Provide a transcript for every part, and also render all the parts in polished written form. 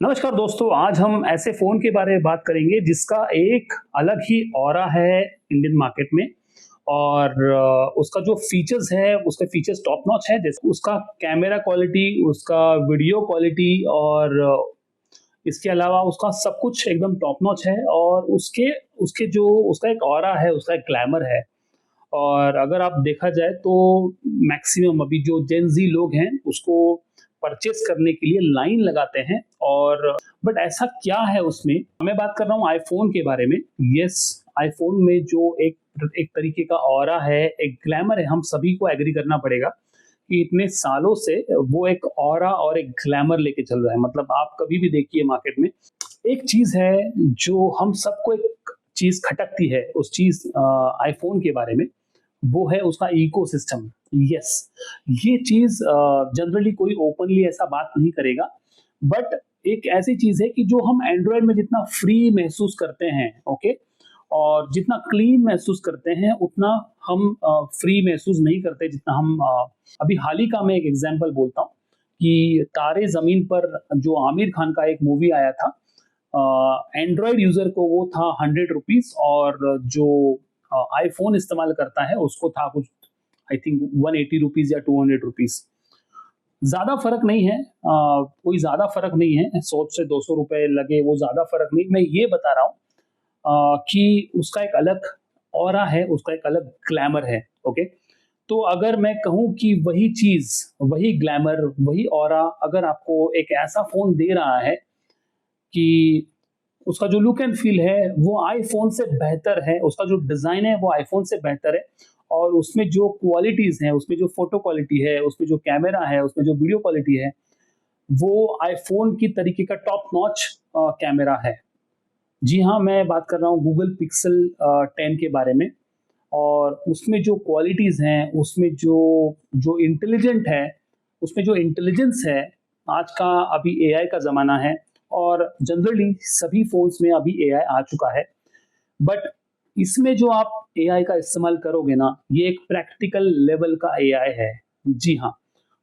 नमस्कार दोस्तों, आज हम ऐसे फ़ोन के बारे में बात करेंगे जिसका एक अलग ही ऑरा है इंडियन मार्केट में और उसका जो फीचर्स है, उसके फीचर्स टॉप नॉच है। जैसे उसका कैमरा क्वालिटी, उसका वीडियो क्वालिटी और इसके अलावा उसका सब कुछ एकदम टॉप नॉच है और उसके उसके जो उसका एक ऑरा है, उसका एक ग्लैमर है। और अगर आप देखा जाए तो मैक्सिमम अभी जो जेन ज़ी लोग हैं उसको परचेज़ करने के लिए लाइन लगाते हैं और बट ऐसा क्या है उसमें? मैं बात कर रहा हूँ आईफ़ोन के बारे में। येस, आईफ़ोन में जो एक एक तरीके का ऑरा है, एक ग्लैमर है, हम सभी को एग्री करना पड़ेगा कि इतने सालों से वो एक ऑरा और एक ग्लैमर लेके चल रहा है। मतलब आप कभी भी देखिए मार्केट में, एक चीज़ है जो हम सबको एक चीज़ खटकती है, उस चीज़ आईफ़ोन के बारे में, वो है उसका इकोसिस्टम। यस, ये चीज़ जनरली कोई ओपनली ऐसा बात नहीं करेगा, बट एक ऐसी चीज़ है कि जो हम एंड्रॉयड में जितना फ्री महसूस करते हैं, ओके? और जितना क्लीन महसूस करते हैं, उतना हम फ्री महसूस नहीं करते जितना हम अभी हाल ही का मैं एक एग्ज़ाम्पल बोलता हूँ कि तारे ज़मीन पर जो आमिर खान का एक मूवी आया था, एंड्रॉयड यूज़र को वो था ₹100 और जो आईफ़ोन इस्तेमाल करता है उसको था कुछ आई थिंक ₹180 या ₹200। ज़्यादा फ़र्क नहीं है, कोई ज़्यादा फ़र्क नहीं है, 100 से ₹200 लगे वो ज़्यादा फ़र्क नहीं। मैं ये बता रहा हूँ कि उसका एक अलग ऑरा है, उसका एक अलग ग्लैमर है, ओके? तो अगर मैं कहूँ कि वही चीज़, वही ग्लैमर, वही ऑरा अगर आपको एक ऐसा फ़ोन दे रहा है कि उसका जो लुक एंड फ़ील है, वो आईफ़ोन से बेहतर है, उसका जो डिज़ाइन है, वो आईफ़ोन से बेहतर है और उसमें जो क्वालिटीज़ हैं, उसमें जो फ़ोटो क्वालिटी है, उसमें जो कैमरा है, उसमें जो वीडियो क्वालिटी है, वो आईफ़ोन की तरीके का टॉप नॉच कैमरा है। जी हाँ, मैं बात कर रहा हूँ गूगल पिक्सेल 10 के बारे में और उसमें जो क्वालिटीज़ हैं, उसमें जो जो इंटेलिजेंट है, उसमें जो इंटेलिजेंस है, आज का अभी एआई का ज़माना है और जनरली सभी फ़ोन्स में अभी एआई आ चुका है। बट इसमें जो आप एआई का इस्तेमाल करोगे ना, ये एक प्रैक्टिकल लेवल का एआई है। जी हाँ,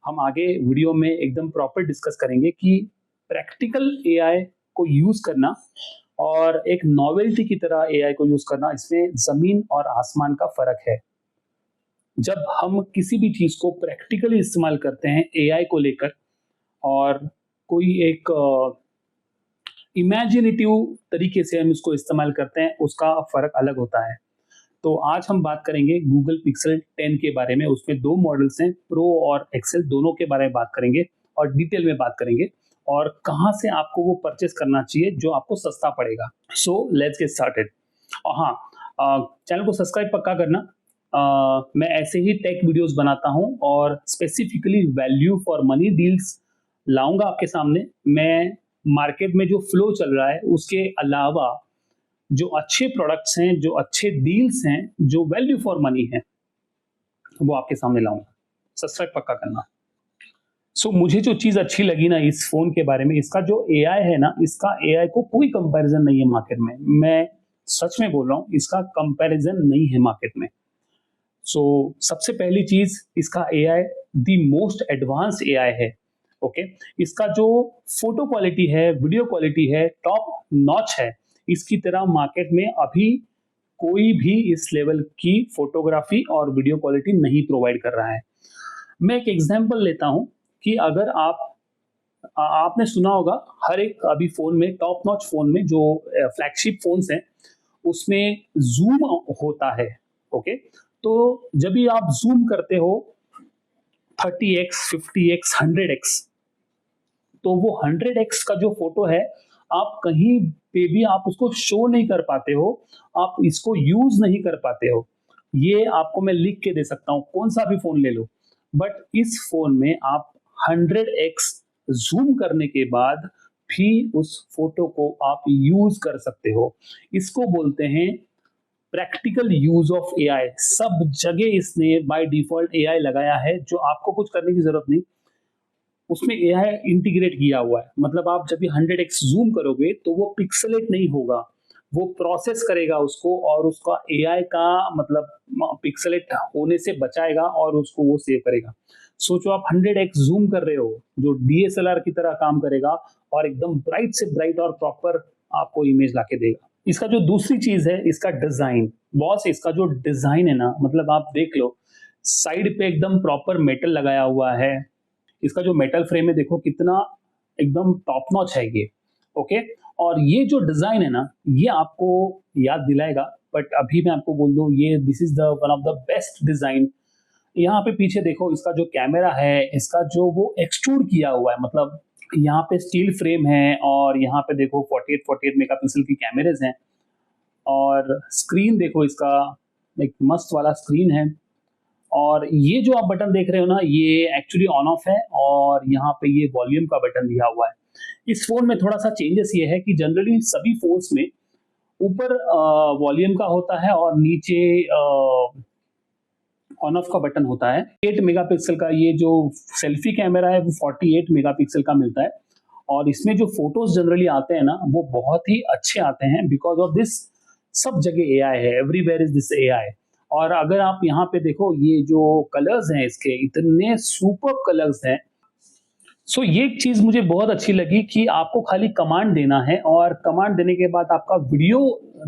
हम आगे वीडियो में एकदम प्रॉपर डिस्कस करेंगे कि प्रैक्टिकल एआई को यूज़ करना और एक नॉवेल्टी की तरह एआई को यूज़ करना, इसमें ज़मीन और आसमान का फ़र्क है। जब हम किसी भी चीज़ को प्रैक्टिकली इस्तेमाल करते हैं एआई को लेकर और कोई एक इमेजिनेटिव तरीके से हम इसको इस्तेमाल करते हैं, उसका फ़र्क अलग होता है। तो आज हम बात करेंगे गूगल पिक्सेल 10 के बारे में। उसमें 2 मॉडल्स हैं, प्रो और एक्सेल, दोनों के बारे में बात करेंगे और डिटेल में बात करेंगे और कहाँ से आपको वो परचेज़ करना चाहिए जो आपको सस्ता पड़ेगा। So let's get started. और हाँ, चैनल को सब्सक्राइब पक्का करना। मैं ऐसे ही टेक वीडियोज़ बनाता हूँ और specifically value for money deals लाऊँगा आपके सामने। मैं मार्केट में जो फ्लो चल रहा है, उसके अलावा जो अच्छे प्रोडक्ट्स हैं, जो अच्छे डील्स हैं, जो वैल्यू फॉर मनी है, वो आपके सामने लाऊँगा। सब्सक्राइब पक्का करना। मुझे जो चीज़ अच्छी लगी ना इस फ़ोन के बारे में, इसका जो एआई है ना, इसका एआई को कोई कंपैरिज़न नहीं है मार्केट में। मैं सच में बोल रहा हूँ, इसका कंपैरिज़न नहीं है मार्केट में। सबसे पहली चीज़, इसका AI the most advanced AI है, ओके? इसका जो फ़ोटो क्वालिटी है, वीडियो क्वालिटी है, टॉप नॉच है। इसकी तरह मार्केट में अभी कोई भी इस लेवल की फ़ोटोग्राफ़ी और वीडियो क्वालिटी नहीं प्रोवाइड कर रहा है। मैं एक एग्ज़ाम्पल लेता हूँ कि अगर आपने सुना होगा हर एक अभी फ़ोन में, टॉप नॉच फ़ोन में जो फ्लैगशिप फ़ोन्स हैं, उसमें ज़ूम होता है, ओके? तो जब भी आप ज़ूम करते हो 30x, 50x, 100x, तो वो 100x का जो फ़ोटो है, आप कहीं पे भी आप उसको शो नहीं कर पाते हो, आप इसको यूज़ नहीं कर पाते हो। ये आपको मैं लिख के दे सकता हूँ, कौन-सा भी फ़ोन ले लो। बट इस फ़ोन में आप 100x ज़ूम करने के बाद भी उस फ़ोटो को आप यूज़ कर सकते हो। इसको बोलते हैं प्रैक्टिकल यूज़ ऑफ एआई। सब जगह इसने बाय डिफ़ॉल्ट एआई लगाया है, जो आपको कुछ करने की ज़रूरत नहीं। उसमें एआई इंटीग्रेट किया हुआ है। मतलब आप जब भी 100x ज़ूम करोगे तो वो पिक्सेलेट नहीं होगा। वो प्रोसेस करेगा उसको और उसका एआई का मतलब पिक्सेलेट होने से बचाएगा और उसको वो सेव करेगा। सोचो आप 100x जूम कर रहे हो, जो डीएसएलआर की तरह काम करेगा और एकदम ब्राइट से ब्राइट और प्रॉपर आपको इमेज लाके देगा। इसका जो दूसरी चीज है, इसका डिजाइन। बॉस, इसका जो डिजाइन है ना, मतलब आप देख लो, साइड पे एकदम प्रॉपर मेटल लगाया हुआ है। इसका जो मेटल फ्रेम है देखो कितना एकदम टॉप नॉच है ये। ओके, और ये जो डिजाइन है ना, ये आपको याद दिलाएगा, बट अभी मैं आपको बोल दूं, ये this is the one of the best design. यहाँ पे पीछे देखो, इसका जो कैमरा है, इसका जो वो एक्सट्रूड किया हुआ है, मतलब यहाँ पे स्टील फ्रेम है और यहाँ पे देखो 48 मेगापिक्सल की कैमरेज हैं, और स्क्रीन देखो इसका एक मस्त वाला स्क्रीन है। और ये जो आप बटन देख रहे हो ना, ये एक्चुअली ऑन ऑफ है, और यहाँ पे ये वॉल्यूम का बटन दिया हुआ है। इस फोन में थोड़ा सा चेंजेस ये है कि जनरली सभी फोन्स में ऊपर वॉल्यूम का होता है और नीचे ऑन ऑफ का बटन होता है। 8 मेगापिक्सल का ये जो सेल्फी कैमरा है वो 48 मेगापिक्सल का मिलता है, और इसमें जो फोटोज जनरली आते हैं ना, वो बहुत ही अच्छे आते हैं बिकॉज ऑफ दिस। सब जगह एआई है, एवरीवेयर इज दिस एआई। और अगर आप यहाँ पे देखो, ये जो कलर्स हैं इसके, इतने सुपर कलर्स हैं। सो ये एक चीज मुझे बहुत अच्छी लगी कि आपको खाली कमांड देना है, और कमांड देने के बाद आपका वीडियो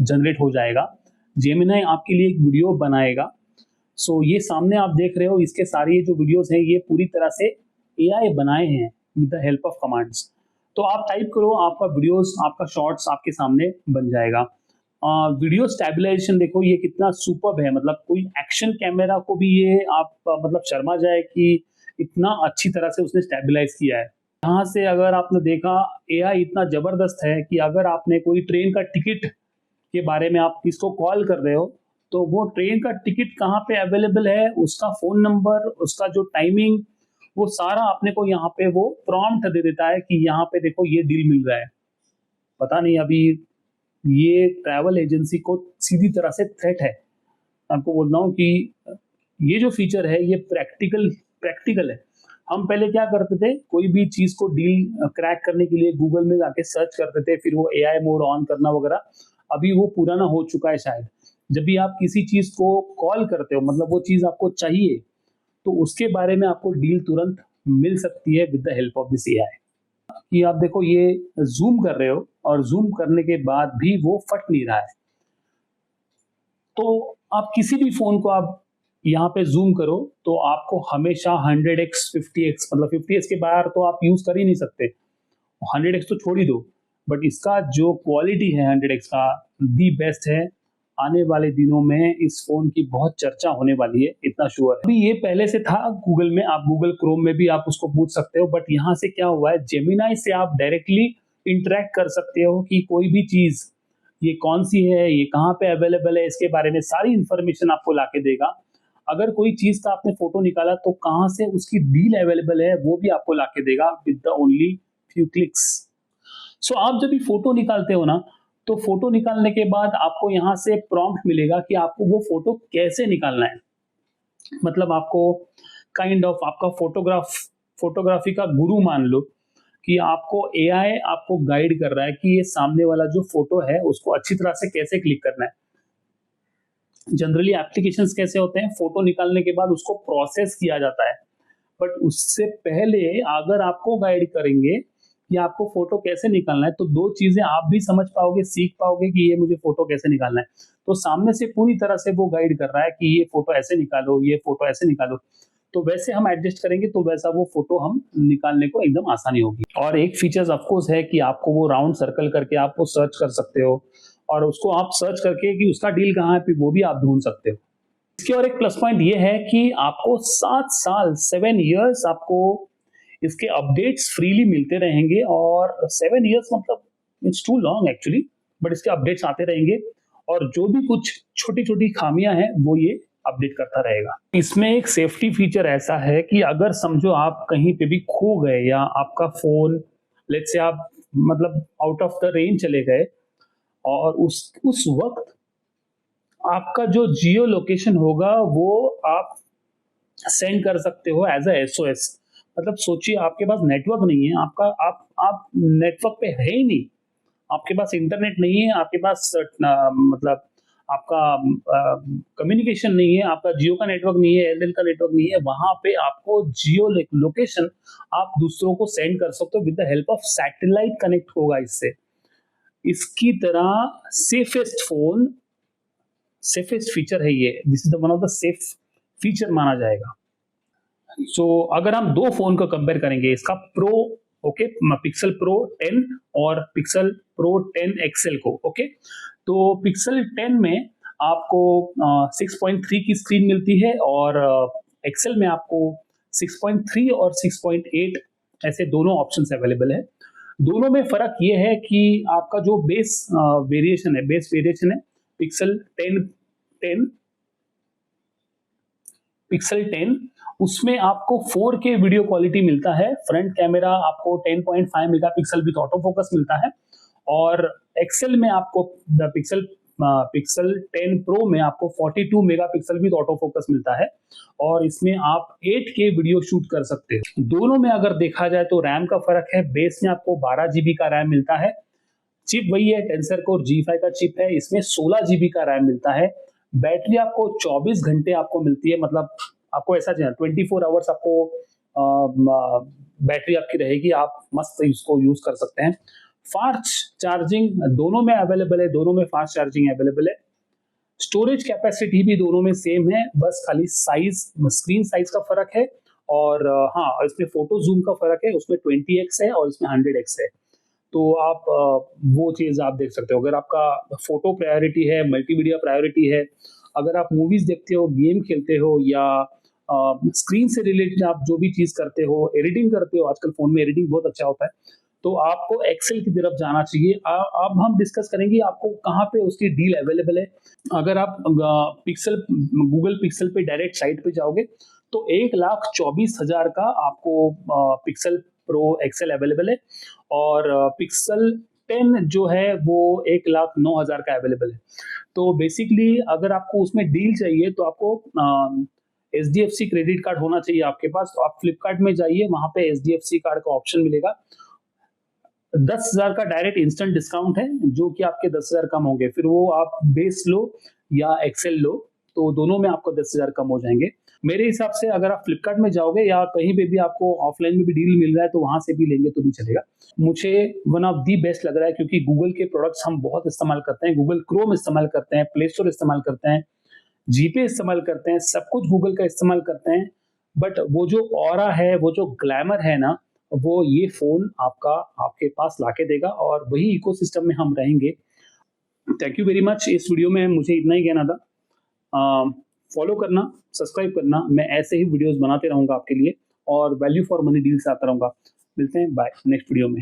जनरेट हो जाएगा। जेमिनी आपके लिए एक वीडियो बनाएगा। सो ये सामने आप देख रहे हो, इसके सारे जो वीडियोस हैं ये पूरी तरह से एआई बनाए हैं with the help of commands. तो आप टाइप करो, आपका वीडियोस, आपका शॉर्ट्स आपके सामने बन जाएगा। वीडियो स्टेबलाइजेशन देखो ये कितना सुपर्ब है, मतलब कोई एक्शन कैमरा को भी ये आप मतलब शर्मा जाए कि इतना अच्छी तरह से उसने स्टेबलाइज किया है। यहाँ से अगर आपने देखा, एआई इतना जबरदस्त है कि अगर आपने कोई ट्रेन का टिकट के बारे में आप किसको कॉल कर रहे हो, तो वो ट्रेन का टिकट कहाँ पे अवेलेबल है, उसका फोन नंबर, उसका जो टाइमिंग, वो सारा अपने को यहाँ पे वो प्रॉम्प्ट दे देता है कि यहाँ पे देखो ये डील मिल रहा है। पता नहीं अभी ये ट्रैवल एजेंसी को सीधी तरह से थ्रेट है। आपको बोल रहा हूँ कि ये जो फीचर है ये प्रैक्टिकल है। हम पहले क्या करते थे, कोई भी चीज को डील क्रैक करने के लिए गूगल में जाके सर्च करते थे, फिर वो एआई मोड ऑन करना वगैरह। अभी वो पुराना हो चुका है शायद। जब भी आप किसी चीज को कॉल करते हो, मतलब वो चीज आपको चाहिए, तो उसके बारे में आपको डील तुरंत मिल सकती है with the help of this AI. कि आप देखो ये जूम कर रहे हो, और जूम करने के बाद भी वो फट नहीं रहा है। तो आप किसी भी फोन को आप यहाँ पे जूम करो, तो आपको हमेशा 100x 50x, मतलब 50x के बाहर तो आप यूज कर ही नहीं सकते, 100x तो छोड़ ही दो। बट इसका जो क्वालिटी है 100x का, दी बेस्ट है। आने वाले दिनों में इस फोन की बहुत चर्चा होने वाली है, इतना श्योर है। अभी ये पहले से था गूगल में, आप गूगल क्रोम में भी आप उसको पूछ सकते हो, बट यहाँ से क्या हुआ है, जेमिनी से आप डायरेक्टली इंटरेक्ट कर सकते हो कि कोई भी चीज ये कौन सी है, ये कहाँ पे अवेलेबल है, इसके बारे में सारी इंफॉर्मेशन आपको लाके देगा। अगर कोई चीज का आपने फोटो निकाला, तो कहाँ से उसकी डील अवेलेबल है वो भी आपको लाके देगा with the only few clicks. So आप जब भी फोटो निकालते हो ना, तो फोटो निकालने के बाद आपको यहाँ से प्रॉम्प्ट मिलेगा कि आपको वो फोटो कैसे निकालना है। मतलब आपको काइंड ऑफ आपका फोटोग्राफी का गुरु मान लो, कि आपको एआई आपको गाइड कर रहा है कि ये सामने वाला जो फोटो है उसको अच्छी तरह से कैसे क्लिक करना है। जनरली एप्लीकेशंस कैसे होते हैं, फोटो निकालने के बाद उसको प्रोसेस किया जाता है, बट उससे पहले अगर आपको गाइड करेंगे कि आपको फोटो कैसे निकालना है, तो दो चीजें आप भी समझ पाओगे, सीख पाओगे कि ये मुझे फोटो कैसे निकालना है। तो सामने से पूरी तरह से वो गाइड कर रहा है कि ये फोटो ऐसे निकालो, ये फोटो ऐसे निकालो। तो वैसे हम एडजस्ट करेंगे, तो वैसा वो फोटो हम निकालने को एकदम आसानी होगी। और एक फीचर्स ऑफकोर्स है कि आपको वो राउंड सर्कल करके आप वो सर्च कर सकते हो, और उसको आप सर्च करके कि उसका डील कहाँ है वो भी आप ढूंढ सकते हो। इसके और एक प्लस पॉइंट ये है कि आपको 7 साल 7 इयर्स आपको इसके अपडेट्स फ्रीली मिलते रहेंगे। और 7 इयर्स मतलब it's too long actually, but इसके अपडेट्स आते रहेंगे, और जो भी कुछ छोटी छोटी खामियां हैं वो ये अपडेट करता रहेगा। इसमें एक सेफ्टी फीचर ऐसा है कि अगर समझो आप कहीं पे भी खो गए, या आपका फोन लेट्स से आप मतलब आउट ऑफ द रेंज चले गए, और उस वक्त आपका जो जियो लोकेशन होगा वो आप सेंड कर सकते हो एज अ एसओएस। मतलब सोचिए आपके पास नेटवर्क नहीं है, आपका आप नेटवर्क पे है ही नहीं, आपके पास इंटरनेट नहीं है, आपके पास मतलब आपका कम्युनिकेशन नहीं है, आपका जियो का नेटवर्क नहीं है, एयरटेल का नेटवर्क नहीं है, वहां पे आपको जियो लोकेशन आप दूसरों को सेंड कर सकते हो with the help of satellite connect होगा इससे। इसकी तरह सेफेस्ट फीचर है ये, this is the one of the safe feature माना जाएगा। अगर हम दो फोन को कंपेयर करेंगे, इसका प्रो ओके पिक्सल प्रो 10 और पिक्सल प्रो 10 एक्सएल को ओके, तो पिक्सल 10 में आपको 6.3 की स्क्रीन मिलती है और एक्सएल में आपको 6.3 और 6.8 ऐसे दोनों ऑप्शंस अवेलेबल है। दोनों में फर्क ये है कि आपका जो बेस वेरिएशन है पिक्सल 10 उसमें आपको 4K वीडियो क्वालिटी मिलता है। फ्रंट कैमरा आपको 10.5 मेगापिक्सल विद ऑटो फोकस मिलता है और एक्सेल में आपको पिक्सल 10 प्रो में आपको 42 मेगापिक्सल विद ऑटो फोकस मिलता है और इसमें आप 8K वीडियो शूट कर सकते हो। दोनों में अगर देखा जाए तो रैम का फर्क है, बेस में आपको 12 GB का रैम मिलता है, चिप वही है टेंसर कोर G5 का चिप है, इसमें 16 GB का रैम मिलता है। बैटरी आपको 24 घंटे आपको मिलती है, मतलब आपको ऐसा चाहिए 24 आवर्स आपको बैटरी आपकी रहेगी, आप मस्त इसको यूज कर सकते हैं। फास्ट चार्जिंग दोनों में अवेलेबल है, दोनों में फास्ट चार्जिंग अवेलेबल है। स्टोरेज कैपेसिटी भी दोनों में सेम है, बस खाली स्क्रीन साइज का फर्क है और हाँ इसमें फोटो जूम का फर्क है, उसमें 20x है और इसमें 100x है। तो आप वो चीज आप देख सकते हो। अगर आपका फोटो प्रायोरिटी है, मल्टीमीडिया प्रायोरिटी है, अगर आप मूवीज देखते हो, गेम खेलते हो या स्क्रीन से रिलेटेड आप जो भी चीज करते हो, एडिटिंग करते हो, आजकल फोन में एडिटिंग बहुत अच्छा होता है, तो आपको एक्सेल की तरफ जाना चाहिए। अब हम डिस्कस करेंगे आपको कहाँ पे उसकी डील अवेलेबल है। अगर आप गूगल पिक्सल पे डायरेक्ट साइट पे जाओगे तो 1,24,000 का आपको पिक्सल प्रो एक्सेल अवेलेबल है और पिक्सल 10 जो है वो 1,09,000 का अवेलेबल है। तो बेसिकली अगर आपको उसमें डील चाहिए तो आपको HDFC क्रेडिट कार्ड होना चाहिए आपके पास। तो आप फ्लिपकार्ट में जाइए, वहां पे HDFC कार्ड का ऑप्शन मिलेगा। 10,000 का डायरेक्ट इंस्टेंट डिस्काउंट है जो कि आपके 10,000 कम होंगे, फिर वो आप बेस लो या एक्सेल लो तो दोनों में आपको 10,000 कम हो जाएंगे। मेरे हिसाब से अगर आप फ्लिपकार्ट में जाओगे या कहीं पे भी आपको ऑफलाइन में भी डील मिल रहा है तो वहां से भी लेंगे तो भी चलेगा। मुझे वन ऑफ दी बेस्ट लग रहा है क्योंकि गूगल के प्रोडक्ट्स हम बहुत इस्तेमाल करते हैं, गूगल क्रोम इस्तेमाल करते हैं, प्ले स्टोर इस्तेमाल करते हैं, जीपे इस्तेमाल करते हैं, सब कुछ गूगल का इस्तेमाल करते हैं, बट वो जो ऑरा है, वो जो ग्लैमर है ना, वो ये फोन आपके पास लाके देगा और वही इकोसिस्टम में हम रहेंगे। Thank you very much. इस वीडियो में मुझे इतना ही कहना था। फॉलो करना, सब्सक्राइब करना, मैं ऐसे ही वीडियोस बनाते रहूंगा आपके लिए और वैल्यू फॉर मनी डील से आता रहूंगा। मिलते हैं, बाय नेक्स्ट वीडियो में।